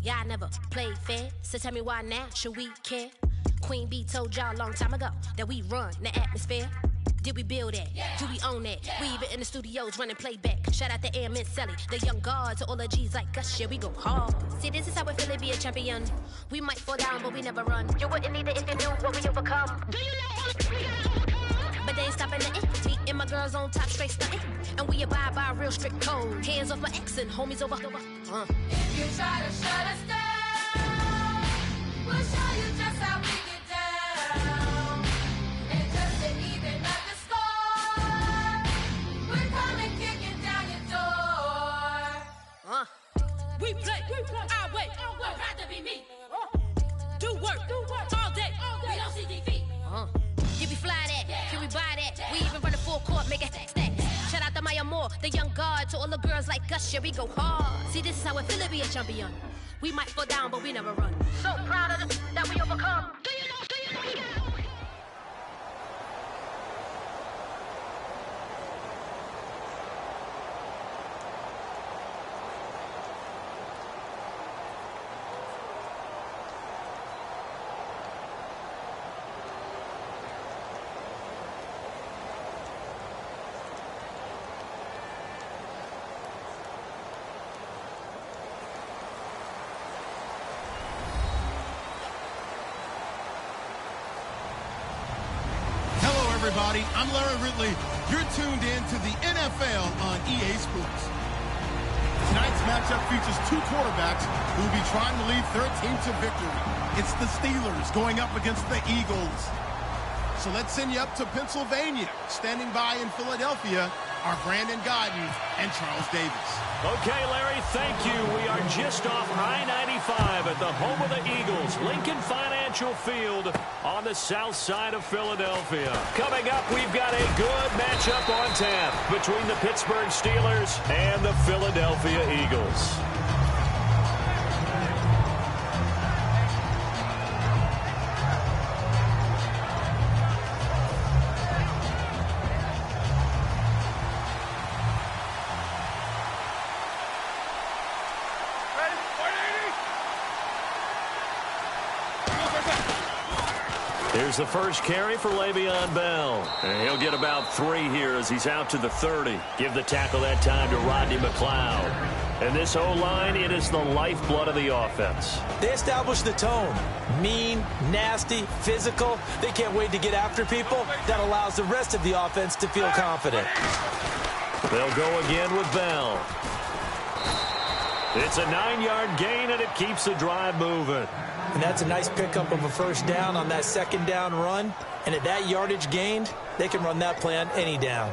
Y'all never played fair, so tell me why now should we care? Queen Bee told y'all a long time ago that we run the atmosphere. Did we build that? Yeah. Do we own that? Yeah. We even in the studios running playback. Shout out to Airman Sally, the young guards, all the G's like us. Yeah, we go hard. See, this is how we feel to be a champion. We might fall down, but we never run. You wouldn't need it if you knew what we overcome. Do you know all the we gotta overcome? But they ain't stopping nothing. Me and my girls on top straight stunting. And we abide by a real strict code. Hands off my ex and homies over. If you try to shut us down, we'll show you just how we get down. And just to even up the score, we're coming kicking down your door. We play our way. Would rather be me. Do work all day. We don't see defeat. Did we fly that? Can we buy that? We even run a full court, make a stack. Shout out to Maya Moore, the young guard, to all the girls like us, yeah, we go hard. See, this is how it feel to be a champion. We might fall down, but we never run. So proud of them that we overcome. Do you know we got? Everybody, I'm Larry Ridley. You're tuned in to the NFL on EA Sports. Tonight's matchup features two quarterbacks who will be trying to lead their team to victory. It's the Steelers going up against the Eagles. So let's send you up to Pennsylvania. Standing by in Philadelphia are Brandon Godden and Charles Davis. Okay, Larry, thank you. We are just off I-95 at the home of the Eagles, Lincoln Financial Field on the south side of Philadelphia. Coming up, we've got a good matchup on tap between the Pittsburgh Steelers and the Philadelphia Eagles. Here's the first carry for Le'Veon Bell. And he'll get about 3 here as he's out to the 30. Give the tackle that time to Rodney McLeod. And this O-line, it is the lifeblood of the offense. They established the tone. Mean, nasty, physical. They can't wait to get after people. That allows the rest of the offense to feel confident. They'll go again with Bell. It's a 9-yard gain, and it keeps the drive moving. And that's a nice pickup of a first down on that second down run. And at that yardage gained, they can run that play on any down.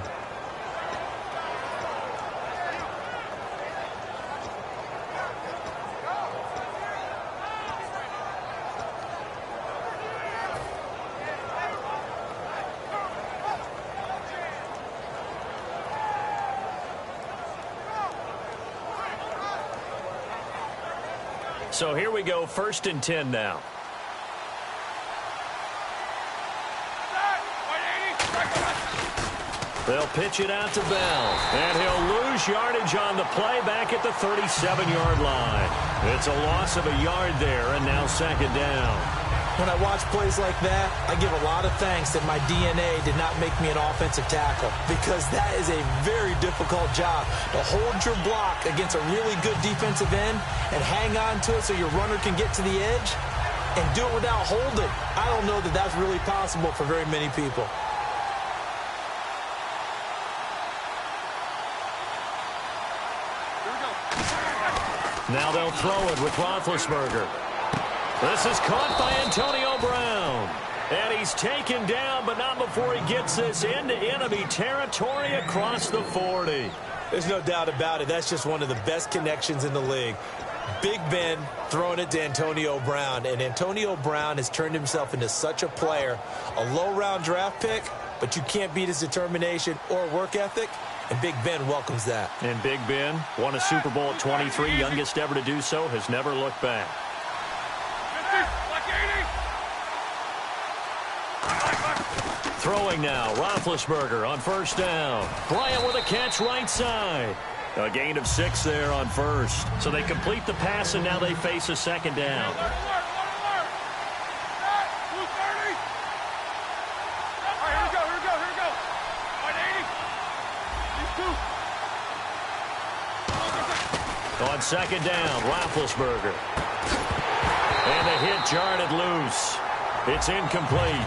So here we go, 1st and 10 now. They'll pitch it out to Bell, and he'll lose yardage on the play back at the 37-yard line. It's a loss of a yard there, and now 2nd down. When I watch plays like that, I give a lot of thanks that my DNA did not make me an offensive tackle, because that is a very difficult job to hold your block against a really good defensive end and hang on to it so your runner can get to the edge and do it without holding. I don't know that that's really possible for very many people. Now they'll throw it with Roethlisberger. This is caught by Antonio Brown. And he's taken down, but not before he gets this into enemy territory across the 40. There's no doubt about it. That's just one of the best connections in the league. Big Ben throwing it to Antonio Brown. And Antonio Brown has turned himself into such a player. A low-round draft pick, but you can't beat his determination or work ethic. And Big Ben welcomes that. And Big Ben won a Super Bowl at 23, youngest ever to do so, has never looked back. Throwing now, Roethlisberger on first down. Bryant with a catch right side. A gain of 6 there on first. So they complete the pass, and now they face a second down. On second down, Roethlisberger. And the hit jarred it loose. It's incomplete.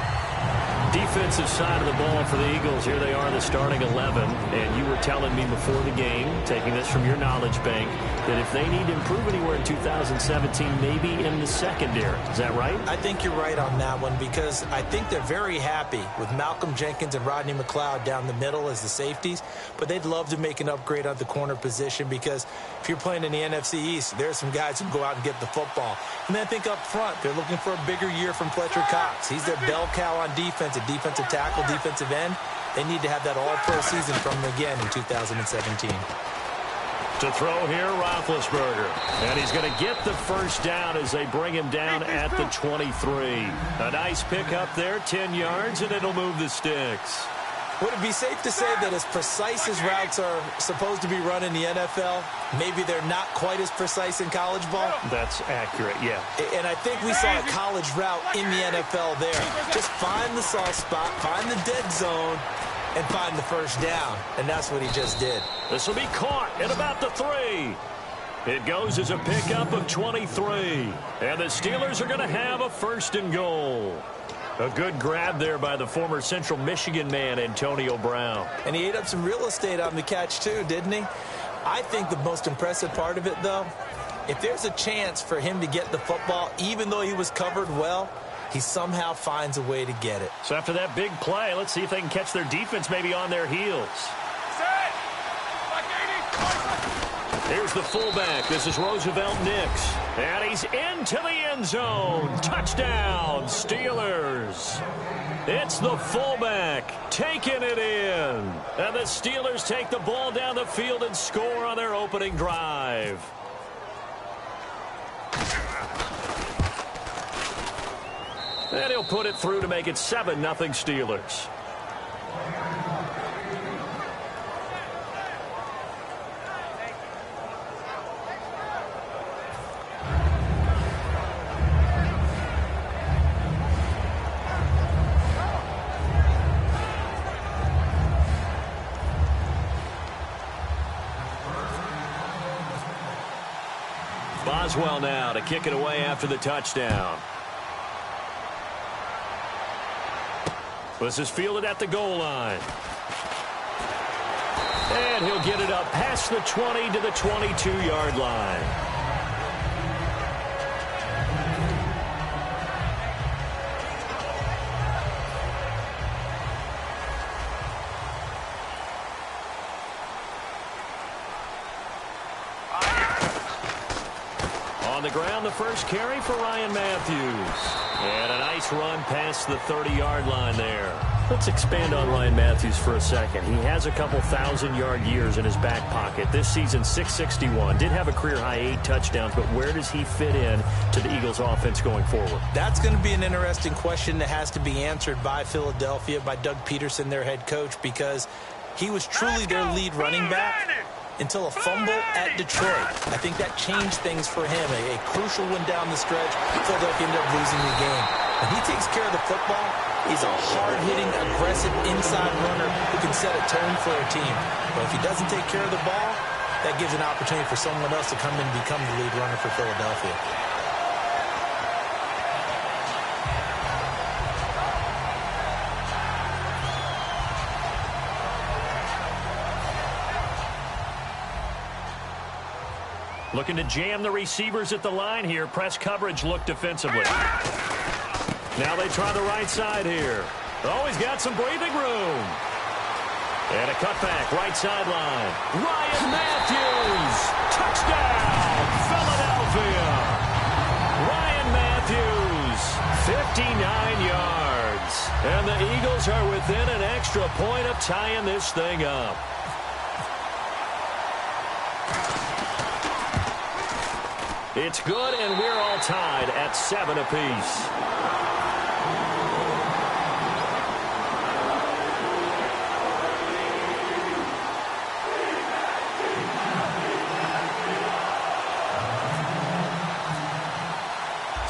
Defensive side of the ball for the Eagles. Here they are, the starting 11. And you were telling me before the game, taking this from your knowledge bank, that if they need to improve anywhere in 2017, maybe in the secondary. Is that right? I think you're right on that one, because I think they're very happy with Malcolm Jenkins and Rodney McLeod down the middle as the safeties, but they'd love to make an upgrade at the corner position, because if you're playing in the NFC East, there's some guys who can go out and get the football. And then I think up front, they're looking for a bigger year from Fletcher Cox. He's their bell cow on defense, a defensive tackle, defensive end. They need to have that all-pro season from him again in 2017. To throw here, Roethlisberger. And he's going to get the first down as they bring him down at the 23. A nice pickup there, 10 yards, and it'll move the sticks. Would it be safe to say that as precise as routes are supposed to be run in the NFL, maybe they're not quite as precise in college ball? That's accurate, yeah. And I think we saw a college route in the NFL there. Just find the soft spot, find the dead zone, and find the first down. And that's what he just did. This will be caught at about the 3. It goes as a pickup of 23. And the Steelers are going to have a first and goal. A good grab there by the former Central Michigan man, Antonio Brown. And he ate up some real estate on the catch, too, didn't he? I think the most impressive part of it, though, if there's a chance for him to get the football, even though he was covered well, he somehow finds a way to get it. So after that big play, let's see if they can catch their defense maybe on their heels. Here's the fullback. This is Roosevelt Nix. And he's into the end zone. Touchdown, Steelers. It's the fullback taking it in. And the Steelers take the ball down the field and score on their opening drive. And he'll put it through to make it 7-0 Steelers. Boswell now to kick it away after the touchdown. This is fielded at the goal line. And he'll get it up past the 20 to the 22-yard line. On the ground, the first carry for Ryan Matthews. And a nice run past the 30-yard line there. Let's expand on Ryan Matthews for a second. He has a couple 1,000-yard years in his back pocket. This season, 661. Did have a career-high 8 touchdowns, but where does he fit in to the Eagles' offense going forward? That's going to be an interesting question that has to be answered by Philadelphia, by Doug Peterson, their head coach, because he was truly their lead running back until a fumble at Detroit. I think that changed things for him. A crucial one down the stretch. Philadelphia ended up losing the game. When he takes care of the football, he's a hard-hitting, aggressive inside runner who can set a tone for a team. But if he doesn't take care of the ball, that gives an opportunity for someone else to come in and become the lead runner for Philadelphia. Looking to jam the receivers at the line here. Press coverage look defensively. Now they try the right side here. Oh, he's got some breathing room. And a cutback, right sideline. Ryan Matthews. Touchdown, Philadelphia. Ryan Matthews, 59 yards. And the Eagles are within an extra point of tying this thing up. It's good, and we're all tied at 7 apiece.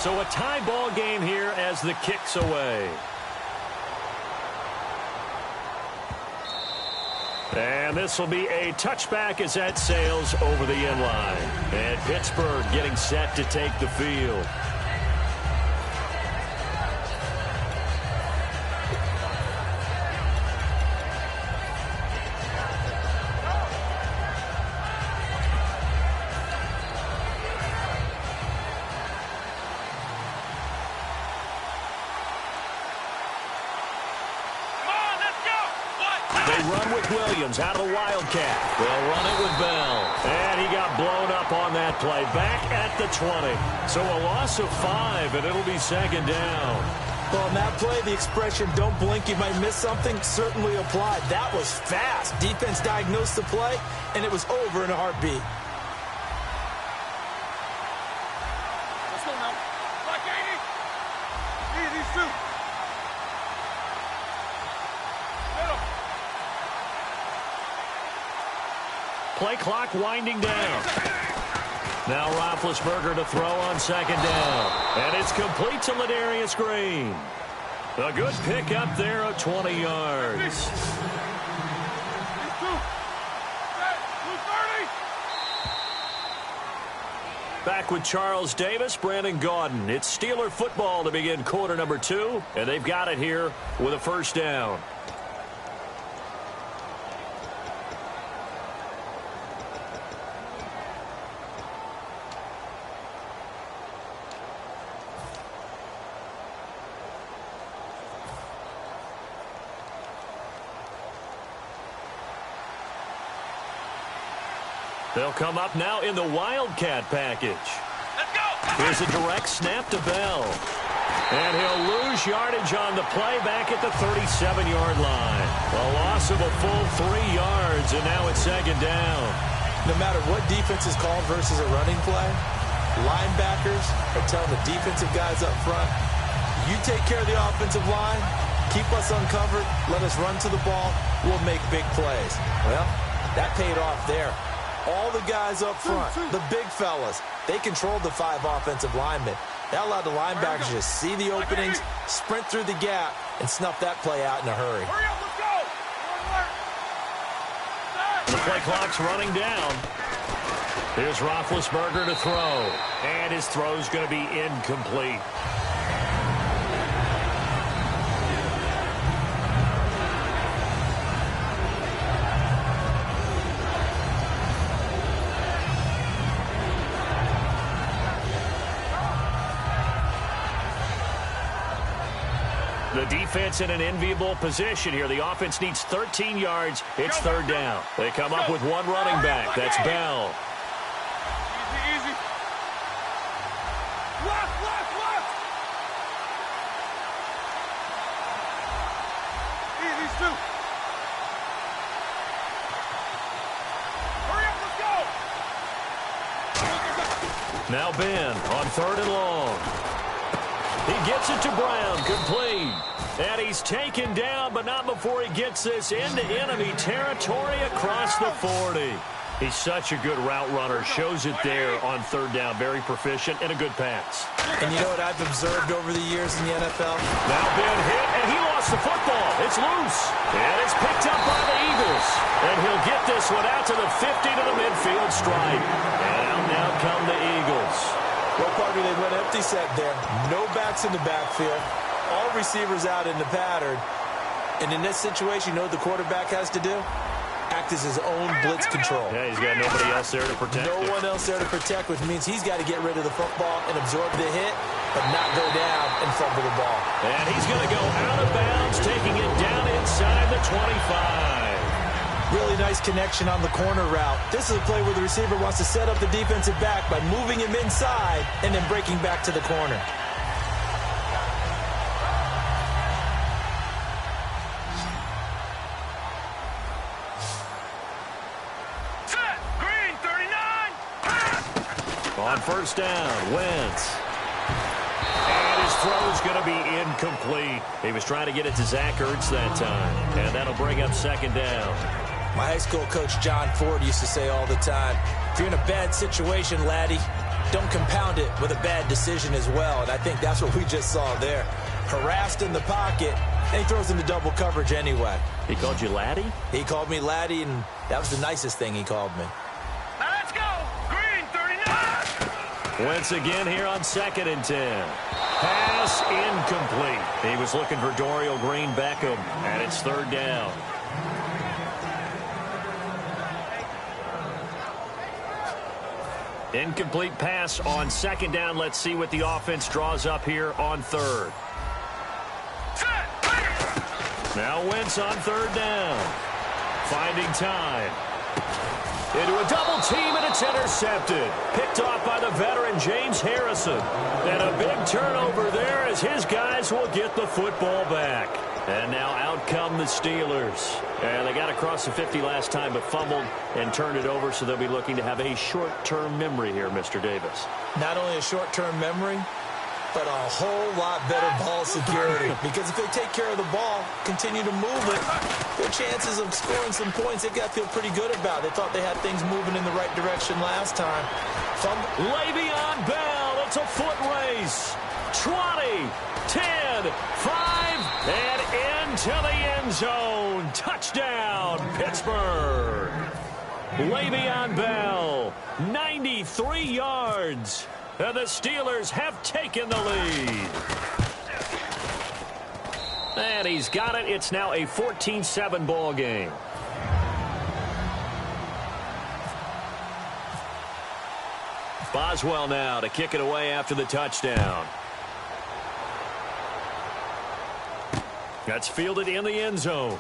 So a tie ball game here as the kick's away. And this will be a touchback as that sails over the end line. And Pittsburgh getting set to take the field. Out of the Wildcat. They'll run it with Bell. And he got blown up on that play. Back at the 20. So a loss of 5, and it'll be second down. Well, on that play, the expression, don't blink, you might miss something, certainly applied. That was fast. Defense diagnosed the play, and it was over in a heartbeat. Let's go now. Black 80. Easy, shoot. Play clock winding down. Now Roethlisberger to throw on second down. And it's complete to Ladarius Green. A good pickup there of 20 yards. Back with Charles Davis, Brandon Gaudin. It's Steeler football to begin quarter number 2. And they've got it here with a first down. They'll come up now in the Wildcat package. Let's go. Here's a direct snap to Bell. And he'll lose yardage on the play back at the 37-yard line. A loss of a full 3 yards, and now it's second down. No matter what defense is called versus a running play, linebackers are telling the defensive guys up front, you take care of the offensive line, keep us uncovered, let us run to the ball, we'll make big plays. Well, that paid off there. All the guys up front, the big fellas, they controlled the 5 offensive linemen. That allowed the linebackers to see the openings, sprint through the gap, and snuff that play out in a hurry. Hurry up, let's go. The play clock's running down. Here's Roethlisberger to throw. And his throw's going to be incomplete. The defense in an enviable position here. The offense needs 13 yards. It's third down. They come up with one running back. That's Bell. Easy, easy. Left, left, left. Easy, shoot. Hurry up, let's go. Now Ben on third and long. He gets it to Brown, complete. And he's taken down, but not before he gets this into enemy territory across the 40. He's such a good route runner. Shows it there on third down. Very proficient and a good pass. And you know what I've observed over the years in the NFL? Now Ben hit, and he lost the football. It's loose. And it's picked up by the Eagles. And he'll get this one out to the 50 to the midfield stripe. And out now come the Eagles. Well, partner, they went empty set there. No backs in the backfield. All receivers out in the pattern. And in this situation, you know what the quarterback has to do? act as his own blitz control. Yeah, he's got nobody else there to protect him. No one else there to protect, which means he's got to get rid of the football and absorb the hit, but not go down and fumble the ball. And he's going to go out of bounds, taking it down inside the 25. Really nice connection on the corner route. This is a play where the receiver wants to set up the defensive back by moving him inside and then breaking back to the corner. Set. Green, 39. Pass. On first down, Wentz. And his throw's going to be incomplete. He was trying to get it to Zach Ertz that time. And that'll bring up second down. My high school coach, John Ford, used to say all the time, if you're in a bad situation, laddie, don't compound it with a bad decision as well. And I think that's what we just saw there. Harassed in the pocket, and he throws into double coverage anyway. He called you laddie? He called me laddie, and that was the nicest thing he called me. Now let's go. Green, 39. Wentz again here on 2nd and 10. Pass incomplete. He was looking for Dorial Green-Beckham, and it's third down. Incomplete pass on second down. Let's see what the offense draws up here on third. Now Wentz on third down. Finding time. Into a double team, and it's intercepted. Picked off by the veteran James Harrison. And a big turnover there as his guys will get the football back. And now out come the Steelers. And they got across the 50 last time, but fumbled and turned it over, so they'll be looking to have a short-term memory here, Mr. Davis. Not only a short-term memory, but a whole lot better ball security. Because if they take care of the ball, continue to move it, their chances of scoring some points, they've got to feel pretty good about. They thought they had things moving in the right direction last time. Le'Veon Bell, it's a foot race. 20, 10, 5, and into the end zone. Touchdown, Pittsburgh. Le'Veon Bell, 93 yards. And the Steelers have taken the lead. And he's got it. It's now a 14-7 ball game. Boswell now to kick it away after the touchdown. That's fielded in the end zone.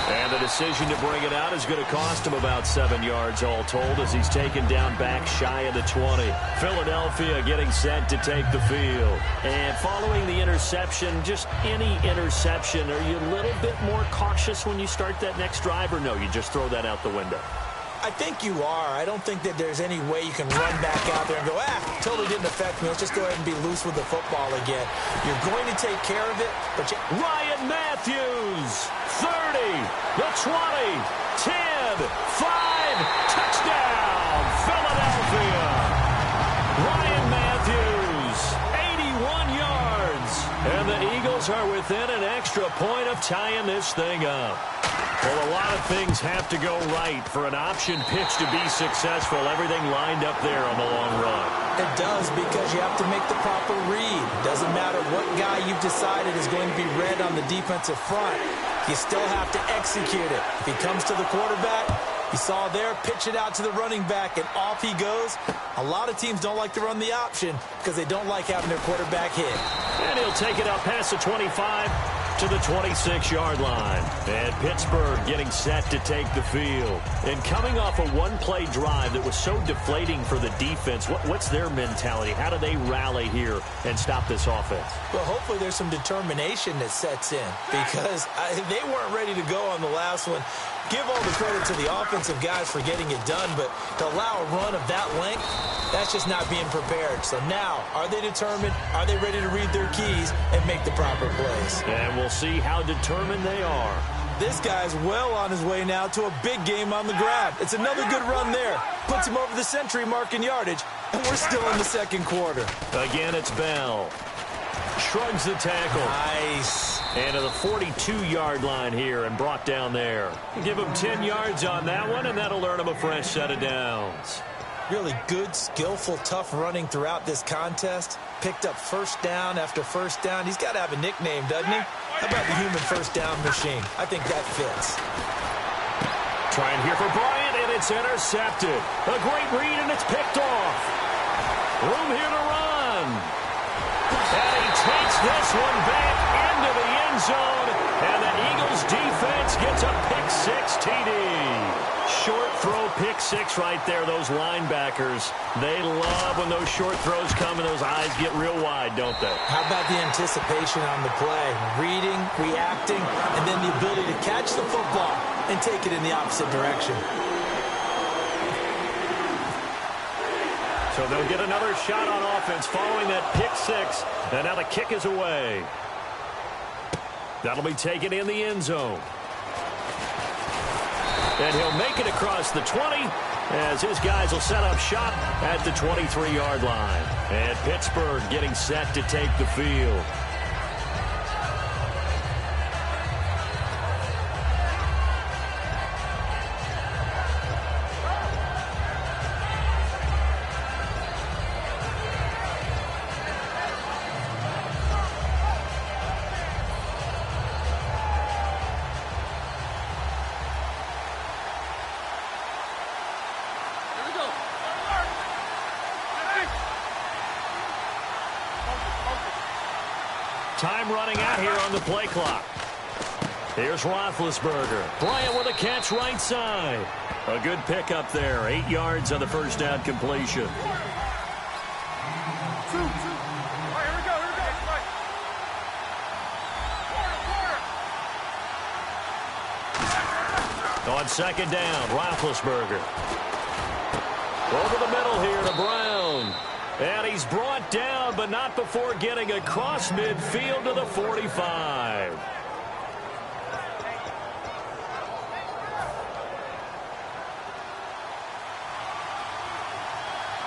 And the decision to bring it out is going to cost him about 7 yards all told as he's taken down back shy of the 20. Philadelphia getting set to take the field. And following the interception, just any interception, are you a little bit more cautious when you start that next drive, or no, you just throw that out the window? I think you are. I don't think that there's any way you can run back out there and go, totally didn't affect me. Let's just go ahead and be loose with the football again. You're going to take care of it, but Ryan Matthews, 30, the 20, 10, 5, touchdown, Philadelphia. Ryan Matthews, 81 yards, and the Eagles are within an extra point of tying this thing up. Well, a lot of things have to go right for an option pitch to be successful. Everything lined up there on the long run. It does, because you have to make the proper read. Doesn't matter what guy you've decided is going to be read on the defensive front. You still have to execute it. If he comes to the quarterback, you saw there, pitch it out to the running back, and off he goes. A lot of teams don't like to run the option because they don't like having their quarterback hit. And he'll take it up past the 25 to the 26-yard line. And Pittsburgh getting set to take the field. And coming off a one-play drive that was so deflating for the defense, what's their mentality? How do they rally here and stop this offense? Well, hopefully there's some determination that sets in, because they weren't ready to go on the last one. Give all the credit to the offensive guys for getting it done, but to allow a run of that length, that's just not being prepared. So now, are they determined? Are they ready to read their keys and make the proper plays? And we'll see how determined they are. This guy's well on his way now to a big game on the ground. It's another good run there. Puts him over the century mark in yardage, and we're still in the second quarter. Again, it's Bell. Shrugs the tackle. Nice. And to the 42-yard line here and brought down there. Give him 10 yards on that one, and that'll earn him a fresh set of downs. Really good, skillful, tough running throughout this contest. Picked up first down after first down. He's got to have a nickname, doesn't he? How about the human first down machine? I think that fits. Trying here for Bryant, and it's intercepted. A great read, and it's picked off. Room here to run. And he takes this one back into the end zone, and the Eagles defense gets a pick-six TD. Short throw pick-six right there, those linebackers. They love when those short throws come and those eyes get real wide, don't they? How about the anticipation on the play? Reading, reacting, and then the ability to catch the football and take it in the opposite direction. So they'll get another shot on offense following that pick-six, and now the kick is away. That'll be taken in the end zone. And he'll make it across the 20 as his guys will set up shop at the 23-yard line. And Pittsburgh getting set to take the field. Time running out here on the play clock. Here's Roethlisberger. Bryant with a catch right side. A good pickup there. 8 yards on the first down completion. On second down, Roethlisberger. Over the middle here to Brown. And he's brought down, but not before getting across midfield to the 45.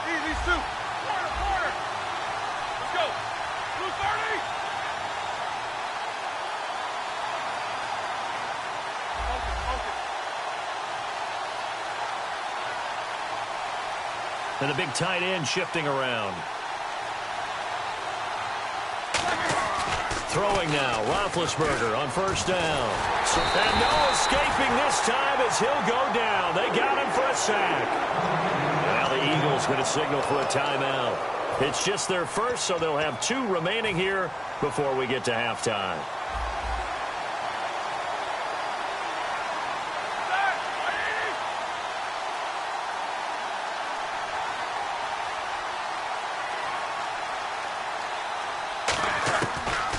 Easy, Stu. Quarter. Let's go. Blue 30. Focus. And the big tight end shifting around. Throwing now, Roethlisberger on first down. And no escaping this time as he'll go down. They got him for a sack. Now the Eagles going to signal for a timeout. It's just their first, so they'll have 2 remaining here before we get to halftime.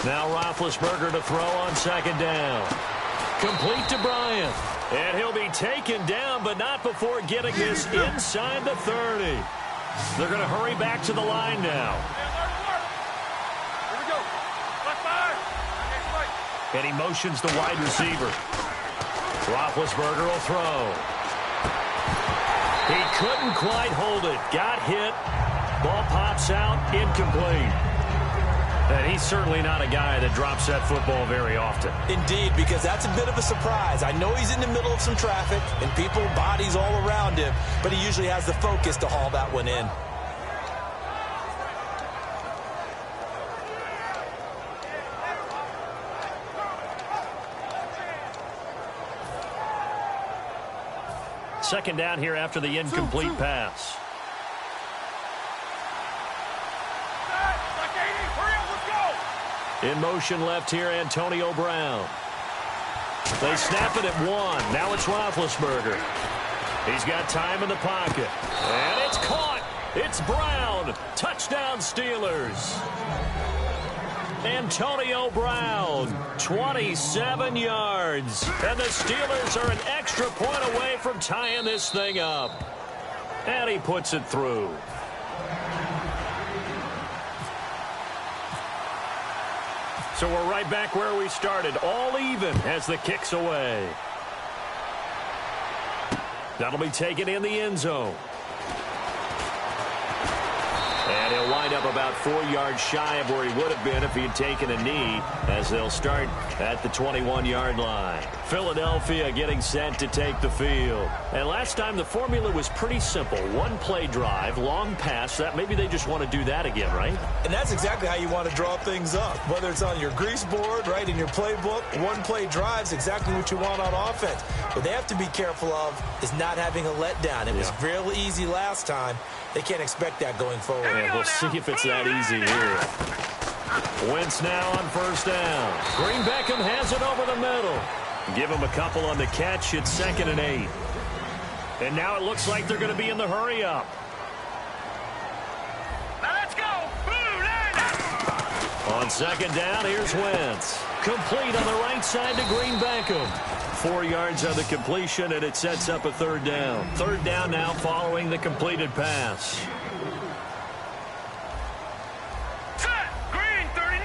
Now Roethlisberger to throw on second down. Complete to Bryant. And he'll be taken down, but not before getting this inside the 30. They're going to hurry back to the line now. Here we go. Left side. And he motions the wide receiver. Roethlisberger will throw. He couldn't quite hold it. Got hit. Ball pops out. Incomplete. And he's certainly not a guy that drops that football very often. Indeed, because that's a bit of a surprise. I know he's in the middle of some traffic and people, bodies all around him, but he usually has the focus to haul that one in. Second down here after the incomplete pass. In motion left here, Antonio Brown. They snap it at 1. Now it's Roethlisberger. He's got time in the pocket. And it's caught. It's Brown. Touchdown, Steelers. Antonio Brown, 27 yards. And the Steelers are an extra point away from tying this thing up. And he puts it through. So we're right back where we started, all even as the kick's away. That'll be taken in the end zone. And he'll wind up up about 4 yards shy of where he would have been if he had taken a knee, as they'll start at the 21-yard line. Philadelphia getting set to take the field. And last time the formula was pretty simple. One-play drive, long pass. That maybe they just want to do that again, right? And that's exactly how you want to draw things up. Whether it's on your grease board, right, in your playbook, one-play drive's exactly what you want on offense. What they have to be careful of is not having a letdown. It was real easy last time. They can't expect that going forward. Yeah, we'll see if it's that easy here. Wentz now on first down. Green Beckham has it over the middle. Give him a couple on the catch. It's 2nd and 8. And now it looks like they're going to be in the hurry-up. Now let's go. On 2nd down, here's Wentz. Complete on the right side to Green Beckham. 4 yards on the completion, and it sets up a 3rd down. 3rd down now following the completed pass. Set. Green 39.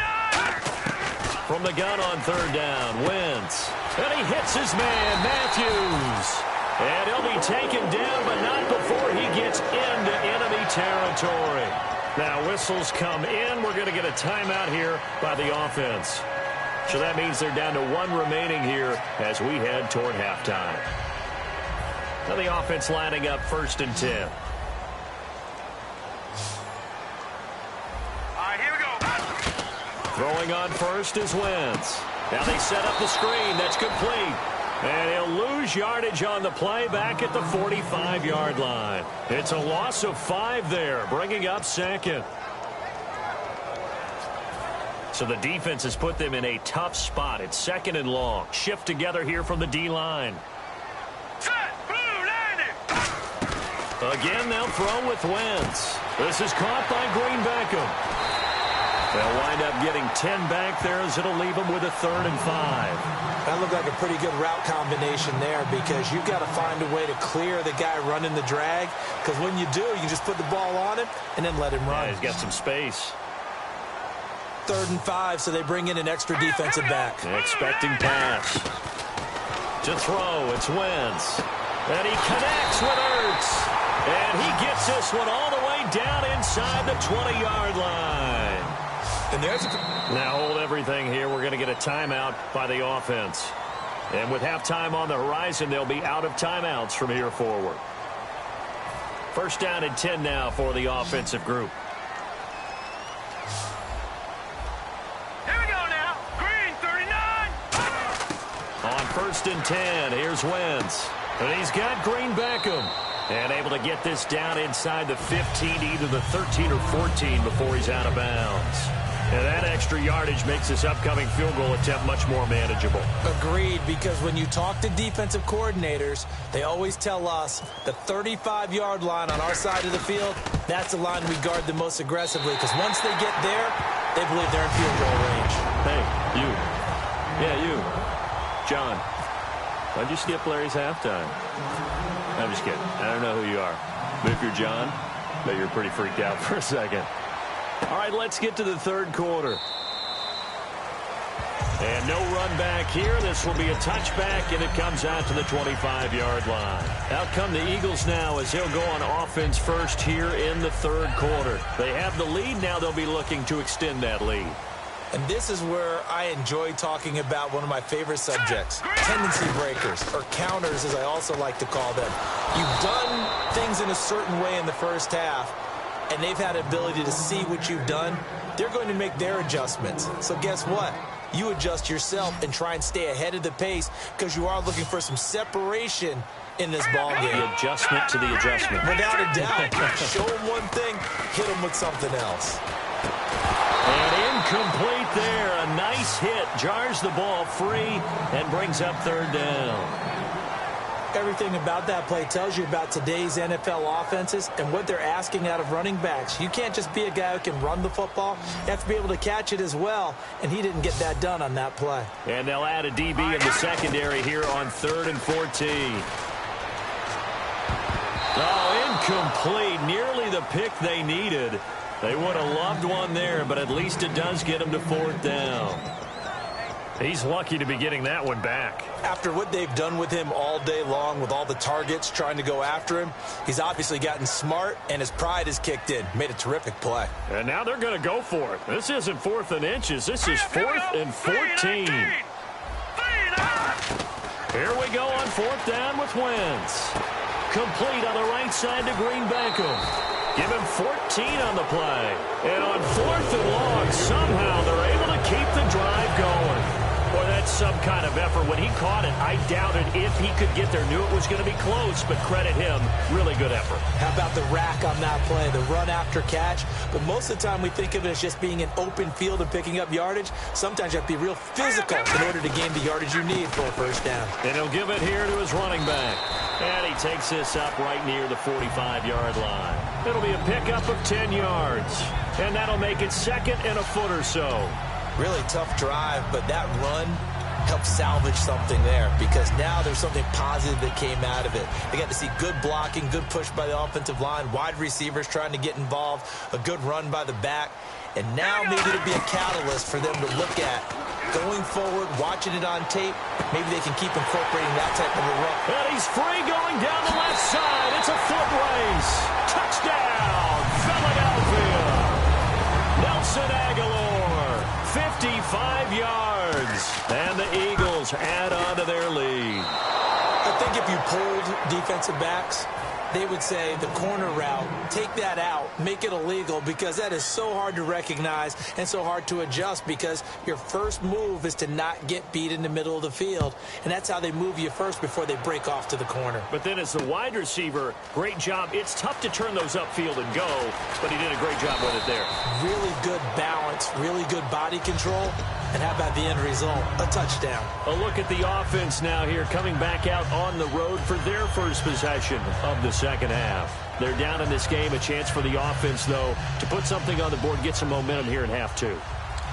From the gun on 3rd down, Wentz. And he hits his man, Matthews. And he'll be taken down, but not before he gets into enemy territory. Now whistles come in. We're going to get a timeout here by the offense. So that means they're down to 1 remaining here as we head toward halftime. Now the offense lining up 1st and 10. All right, here we go. Throwing on first is Wentz. Now they set up the screen. That's complete. And he'll lose yardage on the play back at the 45-yard line. It's a loss of 5 there, bringing up 2nd. So the defense has put them in a tough spot. It's 2nd and long. Shift together here from the D-line. Set. Blue landing. Again, they'll throw with Wentz. This is caught by Green Beckham. They'll wind up getting 10 back there as it'll leave them with a 3rd and 5. That looked like a pretty good route combination there because you've got to find a way to clear the guy running the drag, because when you do, you just put the ball on him and then let him run. Yeah, he's got some space. 3rd and 5, so they bring in an extra defensive back. Expecting pass. To throw, it's Wentz. And he connects with Ertz. And he gets this one all the way down inside the 20-yard line. And there's now hold everything here. We're going to get a timeout by the offense. And with halftime on the horizon, they'll be out of timeouts from here forward. 1st down and 10 now for the offensive group. Here we go now. Green 39. On 1st and 10, here's Wentz. And he's got Green Beckham. And able to get this down inside the 15, either the 13 or 14 before he's out of bounds. And that extra yardage makes this upcoming field goal attempt much more manageable. Agreed, because when you talk to defensive coordinators, they always tell us the 35-yard line on our side of the field, that's the line we guard the most aggressively, because once they get there, they believe they're in field goal range. Hey, you. Yeah, you. John, why'd you skip Larry's halftime? I'm just kidding. I don't know who you are. But if you're John, I bet you're pretty freaked out for a second. All right, let's get to the 3rd quarter. And no run back here. This will be a touchback, and it comes out to the 25-yard line. Out come the Eagles now as they'll go on offense first here in the 3rd quarter. They have the lead. Now they'll be looking to extend that lead. And this is where I enjoy talking about one of my favorite subjects, tendency breakers, or counters as I also like to call them. You've done things in a certain way in the first half, and they've had ability to see what you've done. They're going to make their adjustments. So guess what? You adjust yourself and try and stay ahead of the pace because you are looking for some separation in this ball game. The adjustment to the adjustment. Without a doubt. Show them one thing, hit them with something else. And incomplete there. A nice hit. Jars the ball free and brings up 3rd down. Everything about that play tells you about today's NFL offenses and what they're asking out of running backs. You can't just be a guy who can run the football. You have to be able to catch it as well, and he didn't get that done on that play. And they'll add a DB in the secondary here on 3rd and 14. Oh, incomplete. Nearly the pick they needed. They would have loved one there, but at least it does get them to 4th down. He's lucky to be getting that one back. After what they've done with him all day long with all the targets trying to go after him, he's obviously gotten smart, and his pride has kicked in. Made a terrific play. And now they're going to go for it. This isn't 4th and inches. This is 4th and 14. Here we go on 4th down with Wentz. Complete on the right side to Green Beckham. Give him 14 on the play. And on 4th and long, somehow they're able to keep the drive going. Boy, that's some kind of effort. When he caught it, I doubted if he could get there. Knew it was going to be close, but credit him. Really good effort. How about the rack on that play, the run after catch? But most of the time we think of it as just being an open field and picking up yardage. Sometimes you have to be real physical in order to gain the yardage you need for a first down. And he'll give it here to his running back. And he takes this up right near the 45-yard line. It'll be a pickup of 10 yards. And that'll make it 2nd and a foot or so. Really tough drive, but that run helped salvage something there because now there's something positive that came out of it. They got to see good blocking, good push by the offensive line, wide receivers trying to get involved, a good run by the back, and now maybe it'll be a catalyst for them to look at going forward, watching it on tape. Maybe they can keep incorporating that type of a run. And he's free going down the left side. It's a foot race. Touchdown, Philadelphia. Nelson Aguilar, 55 yards. And the Eagles add on to their lead. I think if you pulled defensive backs, they would say the corner route, take that out, make it illegal, because that is so hard to recognize and so hard to adjust because your first move is to not get beat in the middle of the field. And that's how they move you first before they break off to the corner. But then as the wide receiver, great job. It's tough to turn those upfield and go, but he did a great job with it there. Really good balance, really good body control. And how about the end result? A touchdown. A look at the offense now here, coming back out on the road for their first possession of the second half. They're down in this game. A chance for the offense, though, to put something on the board, get some momentum here in half 2.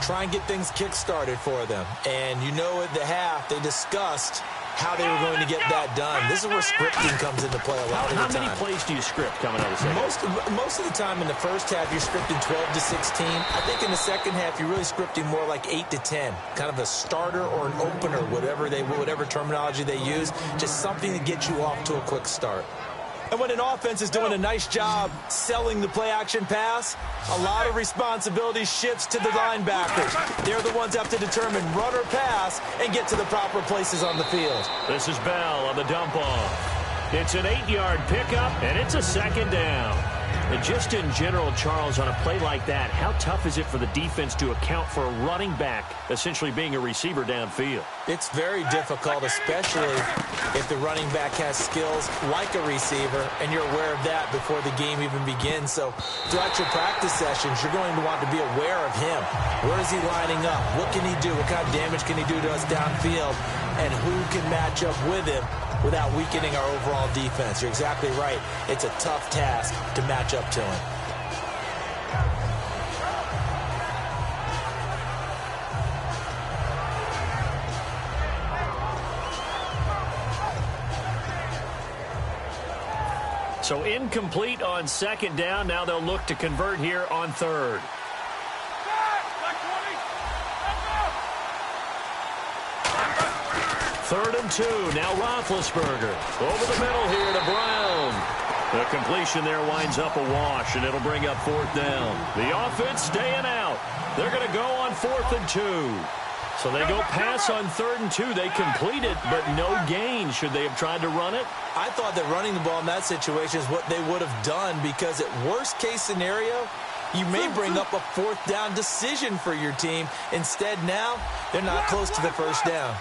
Try and get things kick-started for them. And you know at the half, they discussed how they were going to get that done. This is where scripting comes into play a lot of the time. How many plays do you script coming out of the second? Most of the time in the first half, you're scripting 12 to 16. I think in the second half, you're really scripting more like 8 to 10. Kind of a starter or an opener, whatever terminology they use. Just something to get you off to a quick start. And when an offense is doing a nice job selling the play-action pass, a lot of responsibility shifts to the linebackers. They're the ones that have to determine run or pass and get to the proper places on the field. This is Bell on the dump-off. It's an 8-yard pickup, and it's a second down. And just in general, Charles, on a play like that, how tough is it for the defense to account for a running back essentially being a receiver downfield? It's very difficult, especially if the running back has skills like a receiver, and you're aware of that before the game even begins. So throughout your practice sessions, you're going to want to be aware of him. Where is he lining up? What can he do? What kind of damage can he do to us downfield? And who can match up with him without weakening our overall defense? You're exactly right. It's a tough task to match up to him. So incomplete on second down. Now they'll look to convert here on third. Third and 2. Now Roethlisberger. Over the middle here to Brown. The completion there winds up a wash, and it'll bring up 4th down. The offense staying out. They're going to go on 4th and 2. So they go pass on 3rd and 2. They complete it, but no gain. Should they have tried to run it? I thought that running the ball in that situation is what they would have done, because at worst case scenario, you may bring up a 4th down decision for your team. Instead, now, they're not close to the first down.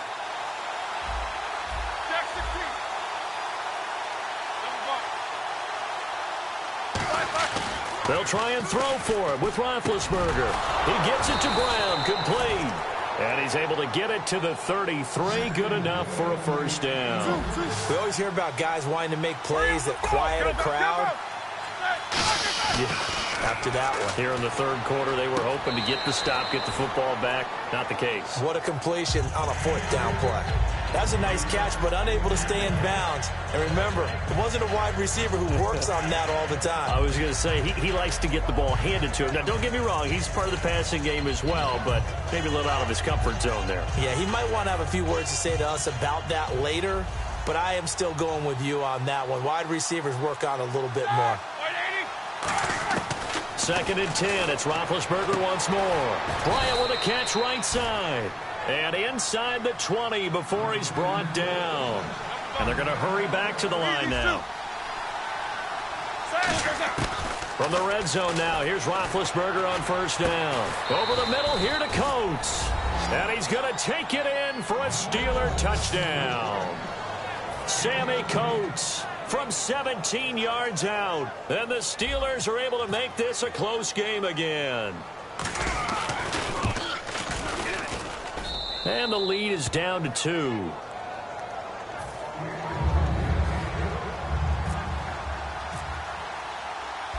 They'll try and throw for it with Roethlisberger. He gets it to Brown, complete. And he's able to get it to the 33, good enough for a first down. We always hear about guys wanting to make plays that quiet a crowd. Yeah, after that one. Here in the third quarter, they were hoping to get the stop, get the football back. Not the case. What a completion on a 4th down play. That's a nice catch, but unable to stay in bounds. And remember, it wasn't a wide receiver who works on that all the time. I was going to say, he likes to get the ball handed to him. Now, don't get me wrong, he's part of the passing game as well, but maybe a little out of his comfort zone there. Yeah, he might want to have a few words to say to us about that later, but I am still going with you on that one. Wide receivers work on a little bit more. 2nd and 10. It's Roethlisberger once more. Bryant with a catch right side. And inside the 20 before he's brought down. And they're going to hurry back to the line now. From the red zone now, here's Roethlisberger on 1st down. Over the middle here to Coates. And he's going to take it in for a Steeler touchdown. Sammy Coates from 17 yards out. And the Steelers are able to make this a close game again. And the lead is down to 2.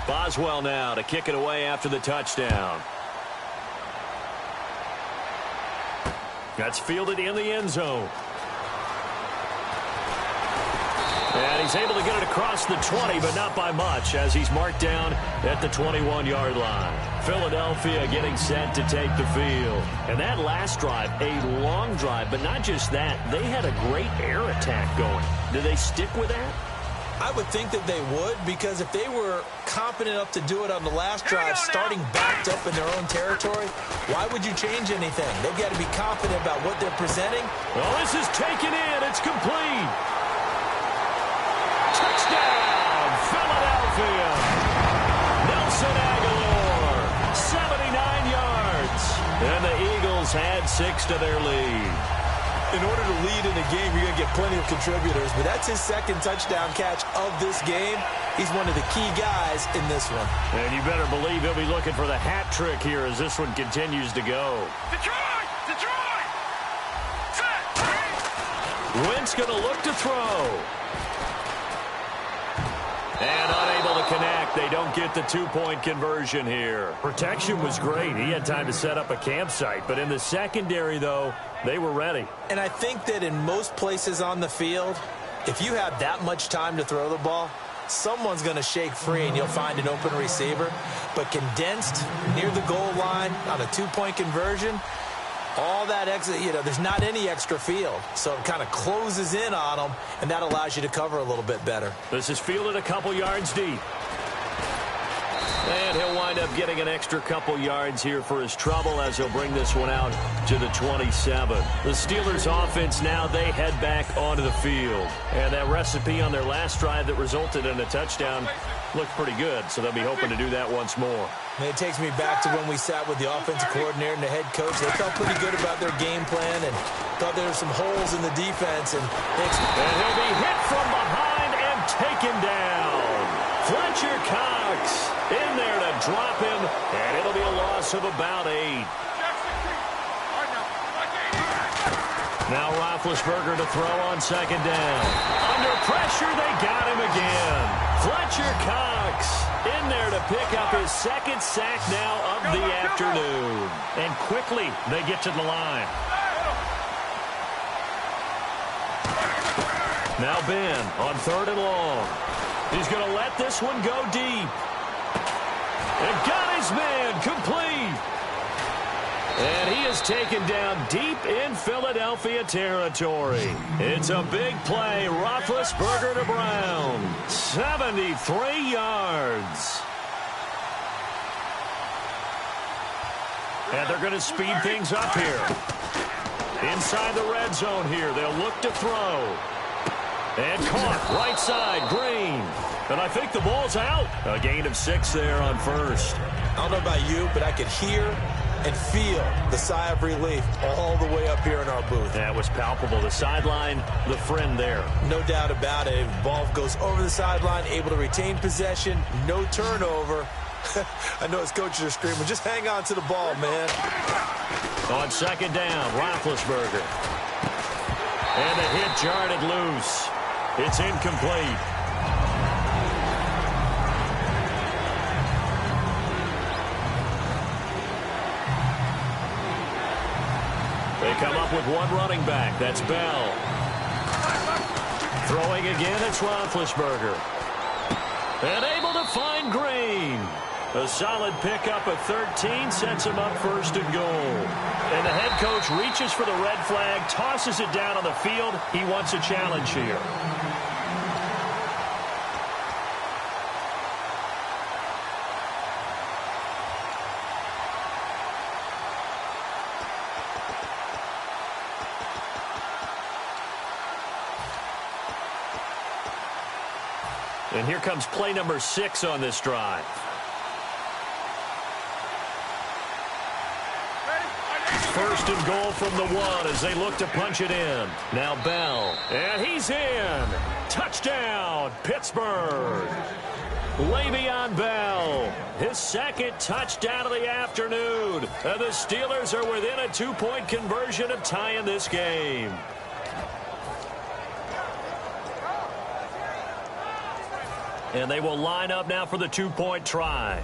Boswell now to kick it away after the touchdown. That's fielded in the end zone. And he's able to get it across the 20, but not by much, as he's marked down at the 21-yard line. Philadelphia getting set to take the field. And that last drive, a long drive, but not just that. They had a great air attack going. Do they stick with that? I would think that they would, because if they were confident enough to do it on the last drive, starting backed up in their own territory, why would you change anything? They've got to be confident about what they're presenting. Well, this is taken in. It's complete. Touchdown, Philadelphia. Nelson Aguilar, 79 yards. And the Eagles add 6 to their lead. In order to lead in a game, you're going to get plenty of contributors, but that's his 2nd touchdown catch of this game. He's one of the key guys in this one. And you better believe he'll be looking for the hat trick here as this one continues to go. Detroit! Detroit! Set! Wentz going to look to throw. And unable to connect. They don't get the 2-point conversion here. Protection was great. He had time to set up a campsite. But in the secondary, though, they were ready. And I think that in most places on the field, if you have that much time to throw the ball, someone's going to shake free and you'll find an open receiver. But condensed near the goal line on a 2-point conversion, all that extra, there's not any extra field. So it kind of closes in on them, and that allows you to cover a little bit better. This is fielded a couple yards deep. And he'll wind up getting an extra couple yards here for his trouble as he'll bring this one out to the 27. The Steelers offense now, they head back onto the field. And that recipe on their last drive that resulted in a touchdown looked pretty good, so they'll be hoping to do that once more. And it takes me back to when we sat with the offensive coordinator and the head coach. They felt pretty good about their game plan and thought there were some holes in the defense. And he'll be hit from behind and taken down. Fletcher Cox in there to drop him, and it'll be a loss of about 8. Now Roethlisberger to throw on 2nd down. Under pressure, they got him again. Fletcher Cox in there to pick up his 2nd sack now of the afternoon. And quickly, they get to the line. Now Ben on 3rd and long. He's going to let this one go deep. And got his man complete. And he is taken down deep in Philadelphia territory. It's a big play. Roethlisberger to Brown. 73 yards. And they're going to speed things up here. Inside the red zone here. They'll look to throw. And caught right side, Green. And I think the ball's out. A gain of 6 there on 1st. I don't know about you, but I could hear and feel the sigh of relief all the way up here in our booth. That was palpable. The sideline, the friend there. No doubt about it. Ball goes over the sideline, able to retain possession, no turnover. I know his coaches are screaming, just hang on to the ball, man. On 2nd down, Roethlisberger. And the hit jarred it loose. It's incomplete. They They come up with one running back. That's Bell. Throwing again, it's Roethlisberger. And able to find Green. A solid pickup of 13 sets him up first and goal. And the head coach reaches for the red flag, tosses it down on the field. He wants a challenge here. And here comes play number 6 on this drive. First and goal from the 1 as they look to punch it in. Now Bell. And he's in. Touchdown, Pittsburgh. Le'Veon Bell. His second touchdown of the afternoon. And the Steelers are within a 2-point conversion of tying this game. And they will line up now for the 2-point try.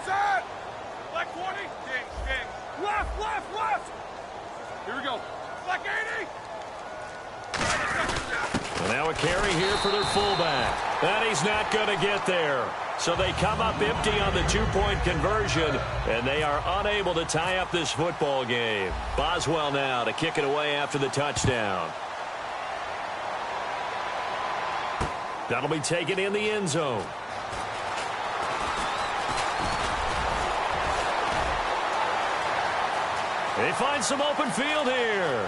Set! Black 20. Ding. Left. Here we go. Black 80. And now a carry here for their fullback. And he's not going to get there. So they come up empty on the 2-point conversion, and they are unable to tie up this football game. Boswell now to kick it away after the touchdown. That'll be taken in the end zone. They find some open field here.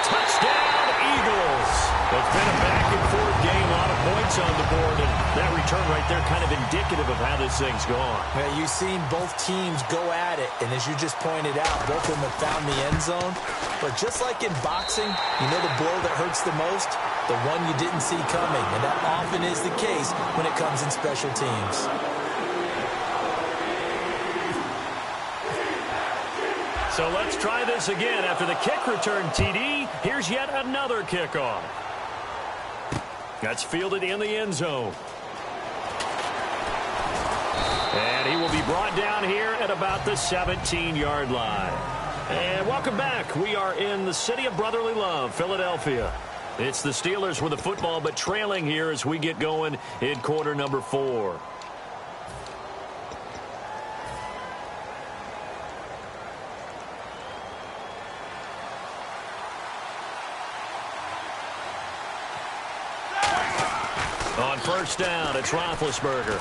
Touchdown, Eagles. It's been a back-and-forth game, a lot of points on the board, and that return right there kind of indicative of how this thing's gone. Yeah, you've seen both teams go at it, and as you just pointed out, both of them have found the end zone. But just like in boxing, you know the blow that hurts the most? The one you didn't see coming, and that often is the case when it comes in special teams. So let's try this again. After the kick return TD, here's yet another kickoff. That's fielded in the end zone. And he will be brought down here at about the 17-yard line. And welcome back. We are in the city of brotherly love, Philadelphia. It's the Steelers with the football, but trailing here as we get going in quarter number 4. On first down, it's Roethlisberger.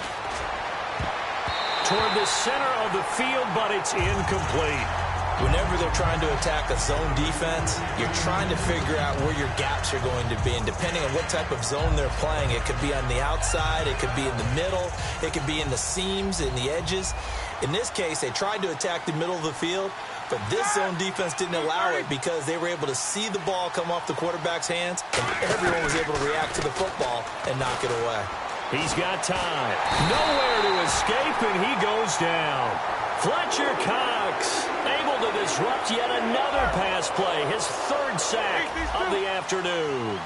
Toward the center of the field, but it's incomplete. Whenever they're trying to attack a zone defense, you're trying to figure out where your gaps are going to be. And depending on what type of zone they're playing, it could be on the outside, it could be in the middle, it could be in the seams, in the edges. In this case, they tried to attack the middle of the field, but this zone defense didn't allow it because they were able to see the ball come off the quarterback's hands, and everyone was able to react to the football and knock it away. He's got time. Nowhere to escape, and he goes down. Fletcher Cox able to disrupt yet another pass play. His third sack of the afternoon.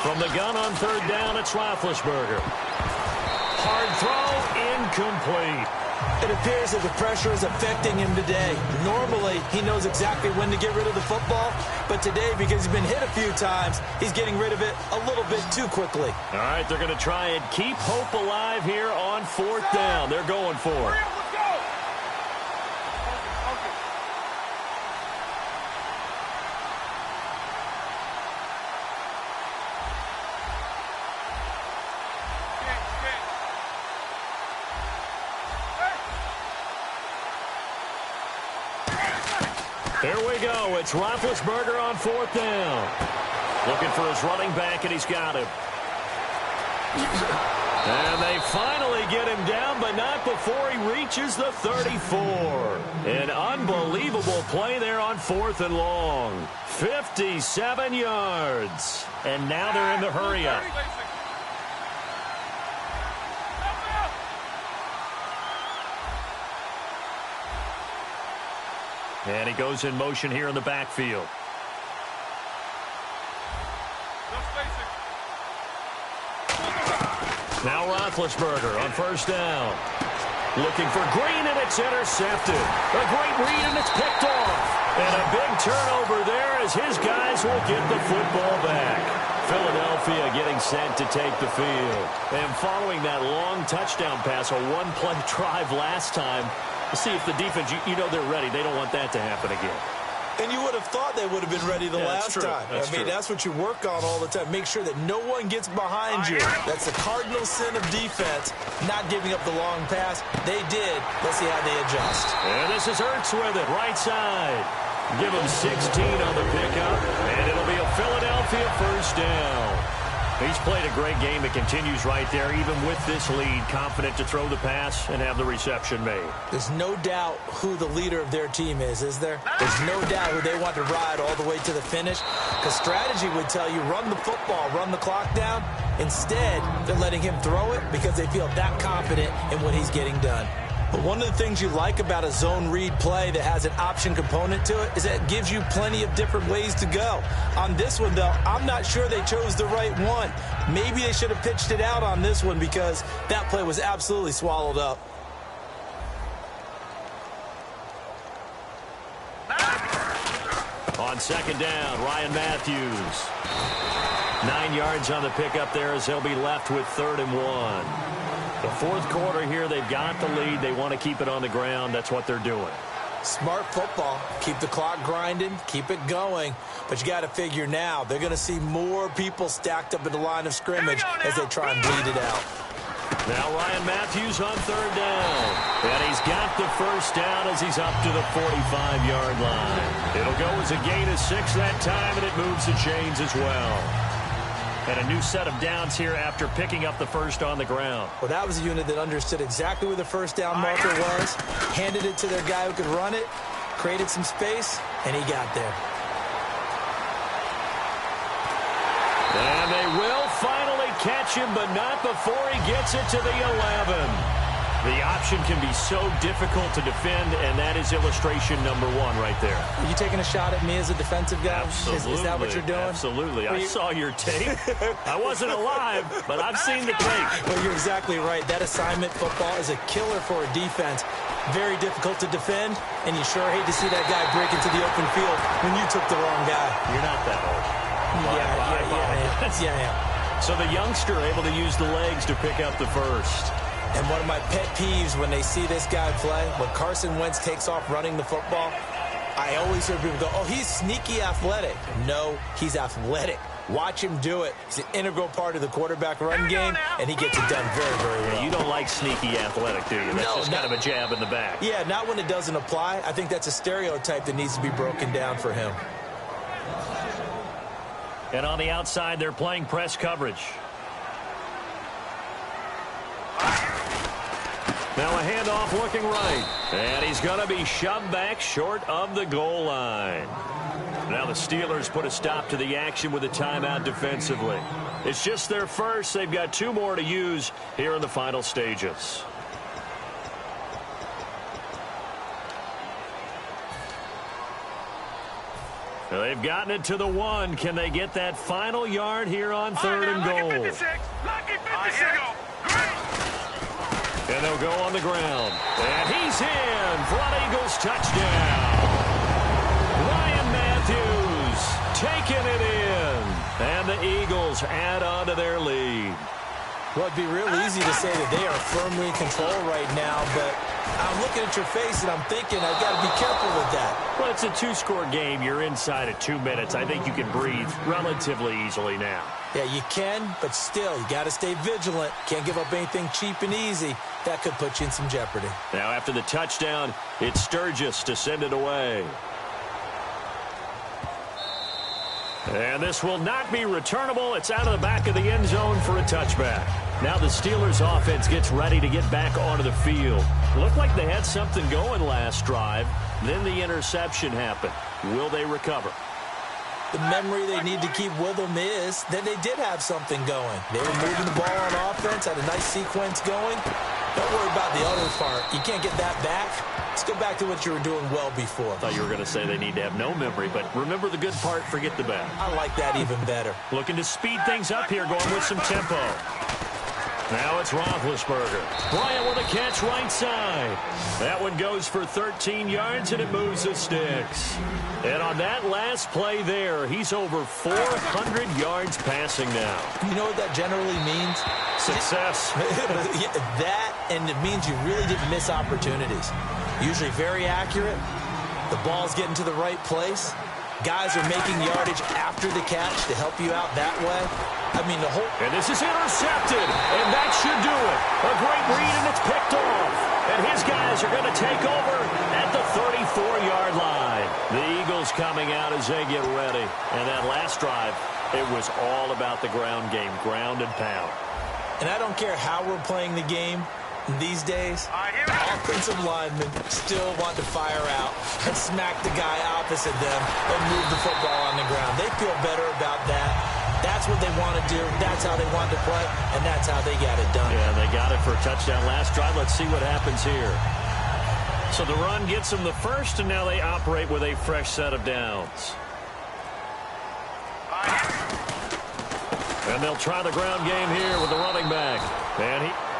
From the gun on third down, it's Roethlisberger. Hard throw, incomplete. It appears that the pressure is affecting him today. Normally, he knows exactly when to get rid of the football, but today, because he's been hit a few times, he's getting rid of it a little bit too quickly. All right, they're going to try and keep hope alive here on fourth down. They're going for it. Here we go. It's Roethlisberger on fourth down. Looking for his running back, and he's got him. And they finally get him down, but not before he reaches the 34. An unbelievable play there on fourth and long. 57 yards. And now they're in the hurry-up. And he goes in motion here in the backfield. Now Roethlisberger on first down. Looking for Green, and it's intercepted. A great read, and it's picked off. And a big turnover there as his guys will get the football back. Philadelphia getting set to take the field. And following that long touchdown pass, a one-play drive last time, to see if the defense, you know they're ready. They don't want that to happen again. And you would have thought they would have been ready the last time. That's what you work on all the time. Make sure that no one gets behind you. That's the cardinal sin of defense, not giving up the long pass. They did. Let's see how they adjust. And this is Ertz with it, right side. Give him 16 on the pickup, and it'll be a Philadelphia first down. He's played a great game. It continues right there, even with this lead, confident to throw the pass and have the reception made. There's no doubt who the leader of their team is there? There's no doubt who they want to ride all the way to the finish. Because strategy would tell you, run the football, run the clock down. Instead, they're letting him throw it because they feel that confident in what he's getting done. But one of the things you like about a zone read play that has an option component to it is that it gives you plenty of different ways to go. On this one, though, I'm not sure they chose the right one. Maybe they should have pitched it out on this one because that play was absolutely swallowed up. On second down, Ryan Matthews. 9 yards on the pickup there as they'll be left with 3rd and 1. The fourth quarter here, they've got the lead. They want to keep it on the ground. That's what they're doing. Smart football. Keep the clock grinding. Keep it going. But you got to figure now, they're going to see more people stacked up in the line of scrimmage as they try and bleed it out. Now Ryan Matthews on 3rd down. And he's got the first down as he's up to the 45-yard line. It'll go as a gain of 6 that time, and it moves the chains as well. And a new set of downs here after picking up the first on the ground. Well, that was a unit that understood exactly where the first down marker was, handed it to their guy who could run it, created some space, and he got there. And they will finally catch him, but not before he gets it to the 11. The option can be so difficult to defend, and that is illustration number 1 right there. Are you taking a shot at me as a defensive guy? Absolutely. Is that what you're doing? Absolutely. I saw your tape. I wasn't alive, but I've seen the tape. Well, you're exactly right. That assignment football is a killer for a defense. Very difficult to defend, and you sure hate to see that guy break into the open field when you took the wrong guy. You're not that old. Yeah. So the youngster able to use the legs to pick up the first. And one of my pet peeves when they see this guy play, when Carson Wentz takes off running the football, I always hear people go, oh, he's sneaky athletic. No, he's athletic. Watch him do it. He's an integral part of the quarterback run game, and he gets it done very, very well. You don't like sneaky athletic, do you? That's just kind of a jab in the back. Yeah, not when it doesn't apply. I think that's a stereotype that needs to be broken down for him. And on the outside, they're playing press coverage. Now a handoff looking right. And he's going to be shoved back short of the goal line. Now the Steelers put a stop to the action with a timeout defensively. It's just their first. They've got 2 more to use here in the final stages. They've gotten it to the 1. Can they get that final yard here on 3rd and goal? Lucky 56. And they'll go on the ground. And he's in for an Eagles touchdown. Ryan Matthews taking it in. And the Eagles add on to their lead. Well, it'd be real easy to say that they are firmly in control right now, but I'm looking at your face and I'm thinking I've got to be careful with that. Well, it's a 2-score game. You're inside at 2 minutes. I think you can breathe relatively easily now. Yeah, you can, but still, you got to stay vigilant. Can't give up anything cheap and easy. That could put you in some jeopardy. Now, after the touchdown, it's Sturgis to send it away. And this will not be returnable. It's out of the back of the end zone for a touchback. Now the Steelers offense gets ready to get back onto the field. Looked like they had something going last drive. Then the interception happened. Will they recover? The memory they need to keep with them is that they did have something going. They were moving the ball on offense, had a nice sequence going. Don't worry about the other part. You can't get that back. Let's go back to what you were doing well before. I thought you were going to say they need to have no memory, but remember the good part, forget the bad. I like that even better. Looking to speed things up here, going with some tempo. Now it's Roethlisberger. Bryant with a catch right side. That one goes for 13 yards, and it moves the sticks. And on that last play there, he's over 400 yards passing now. You know what that generally means? Success. That, and it means you really didn't miss opportunities. Usually very accurate. The ball's getting to the right place. Guys are making yardage after the catch to help you out that way. I mean, the whole... And this is intercepted, and that should do it. A great read, and it's picked off. And his guys are going to take over at the 34-yard line. The Eagles coming out as they get ready. And that last drive, it was all about the ground game, ground and pound. And I don't care how we're playing the game these days, offensive linemen still want to fire out and smack the guy opposite them and move the football on the ground. They feel better about that. That's what they want to do. That's how they want to play, and that's how they got it done. Yeah, they got it for a touchdown last drive. Let's see what happens here. So the run gets them the first, and now they operate with a fresh set of downs. And they'll try the ground game here with the running back.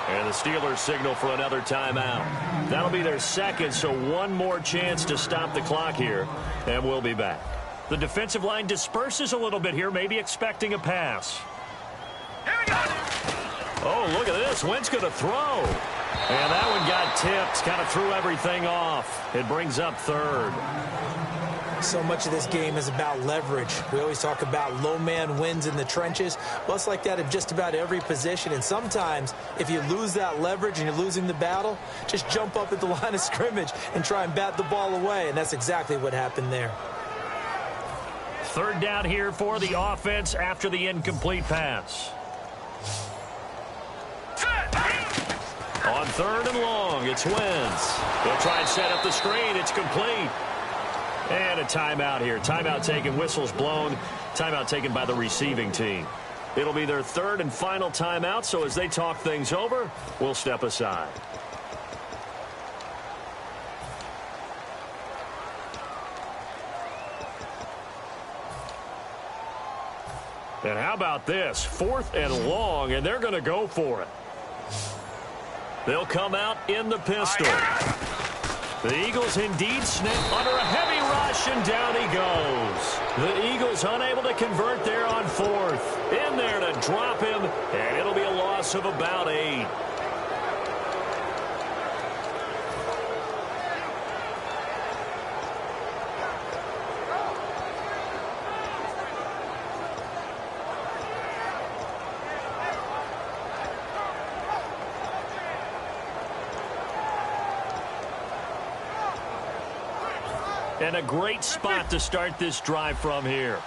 And the Steelers signal for another timeout. That'll be their second, so one more chance to stop the clock here, and we'll be back. The defensive line disperses a little bit here, maybe expecting a pass. Oh, look at this. Wentz going to throw. And that one got tipped, kind of threw everything off. It brings up third. So much of this game is about leverage. We always talk about low man wins in the trenches. Well, it's like that in just about every position. And sometimes, if you lose that leverage and you're losing the battle, just jump up at the line of scrimmage and try and bat the ball away. And that's exactly what happened there. Third down here for the offense after the incomplete pass. On third and long, it's Wentz. They'll try and set up the screen. It's complete. And a timeout here. Timeout taken, whistles blown. Timeout taken by the receiving team. It'll be their third and final timeout, so as they talk things over, we'll step aside. And how about this? 4th and long, and they're going to go for it. They'll come out in the pistol. The Eagles indeed snip under a heavy rush, and down he goes. The Eagles unable to convert there on 4th. In there to drop him, and it'll be a loss of about 8. And a great spot to start this drive from here.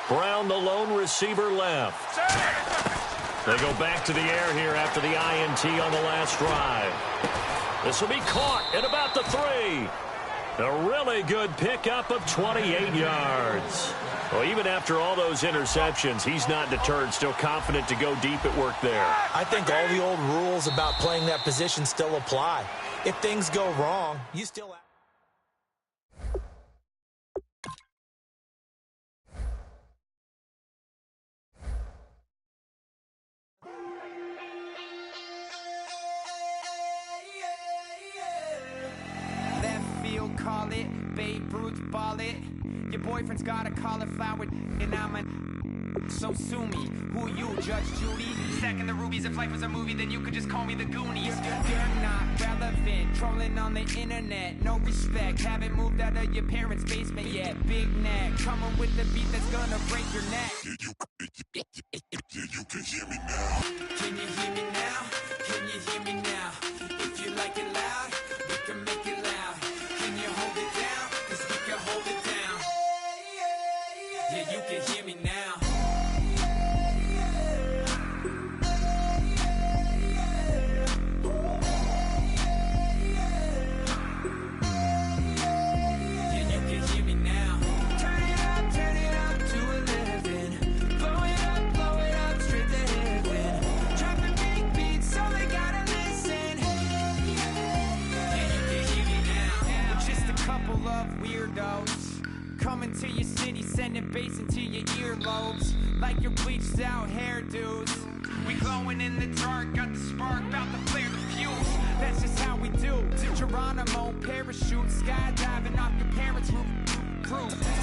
Brown, the lone receiver, left. They go back to the air here after the INT on the last drive. This will be caught at about the 3. A really good pickup of 28 yards. Well, even after all those interceptions, he's not deterred, still confident to go deep at work there. I think all the old rules about playing that position still apply. If things go wrong, you still... Call it, Babe Ruth ball it. Your boyfriend's got a cauliflower and I'm a... So sue me, who you, Judge Judy? Stacking the rubies, if life was a movie, then you could just call me the Goonies. You're not relevant, trolling on the internet, no respect. Haven't moved out of your parents' basement yet. Big neck, coming with the beat that's gonna break your neck. You can hear me now. Can you hear me now? Can you hear me now? If you like it loud, we can make it loud. Can you hold it down? 'Cause we can hold it down. Yeah, you can hear me now. coming to your city, sending bass into your earlobes, like your bleached out hairdos. We glowing in the dark, got the spark, about to flare the fuse. That's just how we do. To Geronimo, parachute, skydiving off your parents' roof.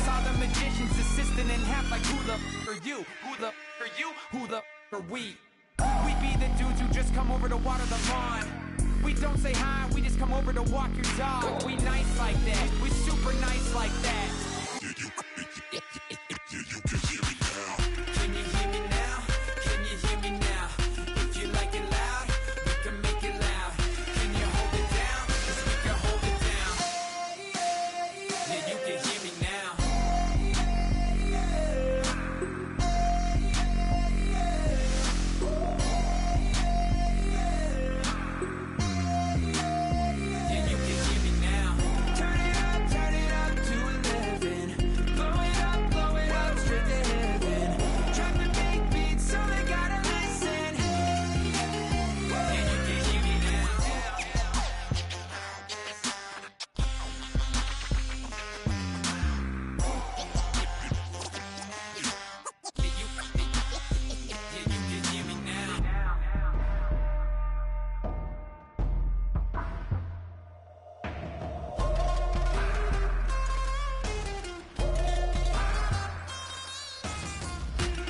Saw the magician's assistant in half, like who the are you? Who the are you? Who the are we? We be the dudes who just come over to water the lawn. We don't say hi, we just come over to walk your dog. We nice like that, we super nice like that. Can you hear me now? Can you hear me now? If you like it loud, we can make it loud. Can you hold it down? 'Cause we can hold it down. Yeah, you can hear me now. Yeah, you can hear me now. Turn it up to 11. Blow it up straight to heaven. Drop the big beat so they gotta listen. Yeah, you can hear me now. Yeah, you can hear me now.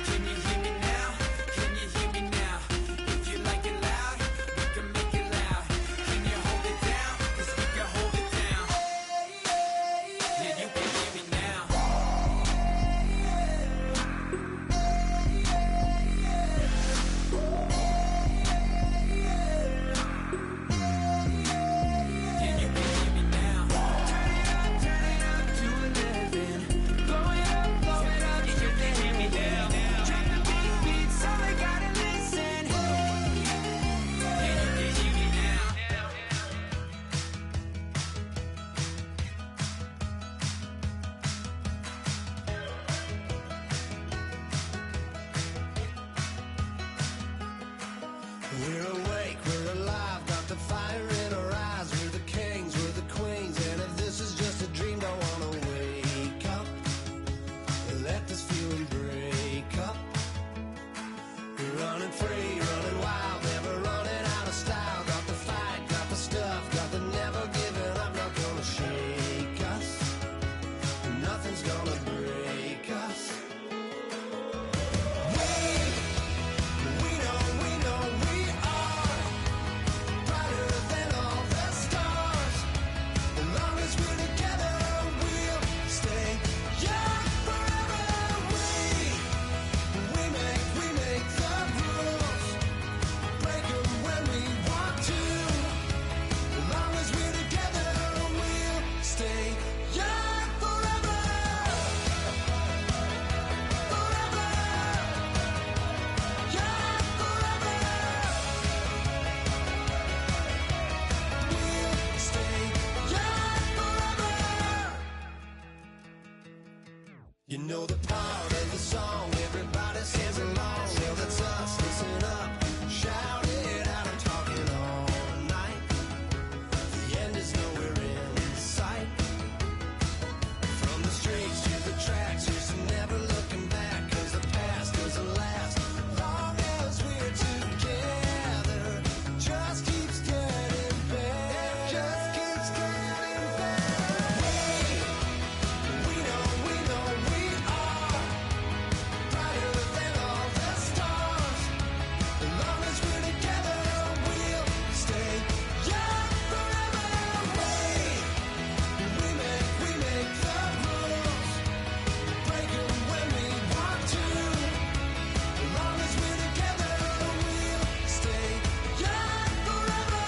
Can you hear me now? Can you hear me now? If you like it loud, we can make it loud. Can you hold it down? 'Cause we can hold it down. Yeah, you can hear me now. Yeah, you can hear me now. Turn it up to 11. Blow it up straight to heaven. Drop the big beat so they gotta listen. Yeah, you can hear me now. We're awake, we're alive, got the fire in our eyes. We're the kings, we're the queens, and if this is just a dream, don't wanna wake up. Let this feeling break up. We're running free, running wild, never running out of style. Got the fight, got the stuff, got the never giving up. Not gonna shake us, nothing's gonna break us. We know we are brighter than all the stars. As long as we're together, we'll stay young forever. We make the rules, break 'em when we want to. As long as we're together, we'll stay young forever. Forever. Young forever. We'll stay young forever. You know the part of the song everybody sings along. Well, that's us. Listen up, shout it out. I'm talking all night. The end is nowhere in sight. From the streets to the tracks, here's to never looking back. 'Cause the past doesn't last long as we're together. Just keeps getting better. Just keeps getting better. We know we are brighter than all the stars. As long as we're together, we'll stay young forever. We make the rules, break 'em when we want to. As long as we're together, we'll stay young forever.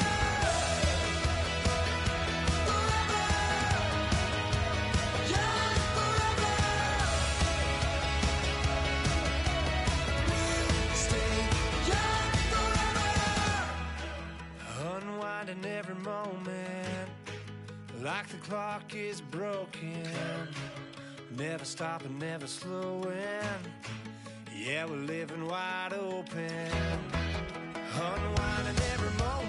Forever. Young forever. We'll stay young forever. Unwinding every moment, like the clock is broken. Never stopping, never slowing. Yeah, we're living wide open. Unwinding every moment.